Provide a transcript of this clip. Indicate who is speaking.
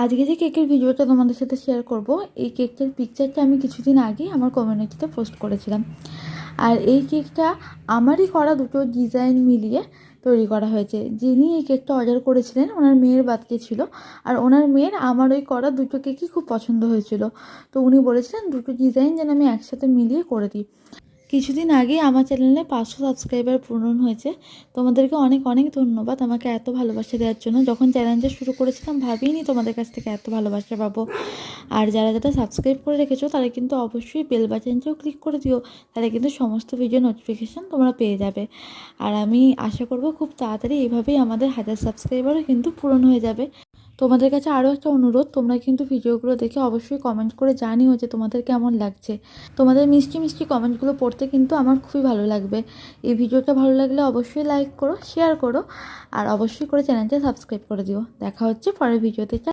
Speaker 1: আজকে যে কেকের ভিডিওটা তোমাদের সাথে শেয়ার করব, এই কেকটার পিকচারটা আমি কিছুদিন আগেই আমার কমিউনিটিতে পোস্ট করেছিলাম। আর এই কেকটা আমারই করা দুটো ডিজাইন মিলিয়ে তৈরি করা হয়েছে। যিনি এই কেকটা অর্ডার করেছিলেন ওনার মেয়ের বার্থডে ছিল, আর ওনার মেয়ের আমার ওই করা দুটো কেকই খুব পছন্দ হয়েছিল। তো উনি বলেছিলেন দুটো ডিজাইন যেন আমি একসাথে মিলিয়ে করে দিই। কিছুদিন আগে আমার চ্যানেলে 500 সাবস্ক্রাইবার পূরণ হয়েছে। তোমাদেরকে অনেক অনেক ধন্যবাদ আমাকে এত ভালোবাসা দেওয়ার জন্য। যখন চ্যালেঞ্জটা শুরু করেছিলাম ভাবিনি তোমাদের কাছ থেকে এত ভালোবাসা পাবো। আর যারা যারা সাবস্ক্রাইব করে রেখেছো তারা কিন্তু অবশ্যই বেল বাটনটাও ক্লিক করে দিও, তাহলে কিন্তু সমস্ত ভিডিও নোটিফিকেশান তোমরা পেয়ে যাবে। আর আমি আশা করব খুব তাড়াতাড়ি এইভাবেই আমাদের 1000 সাবস্ক্রাইবারও কিন্তু পূরণ হয়ে যাবে। তোমাদের কাছে আরও একটা অনুরোধ, তোমরা কিন্তু ভিডিওগুলো দেখে অবশ্যই কমেন্ট করে জানিও যে তোমাদের কেমন লাগছে। তোমাদের মিষ্টি মিষ্টি কমেন্টগুলো পড়তে কিন্তু আমার খুবই ভালো লাগবে। এই ভিডিওটা ভালো লাগলে অবশ্যই লাইক করো, শেয়ার করো, আর অবশ্যই করে চ্যানেলটা সাবস্ক্রাইব করে দিও। দেখা হচ্ছে পরের ভিডিওতে।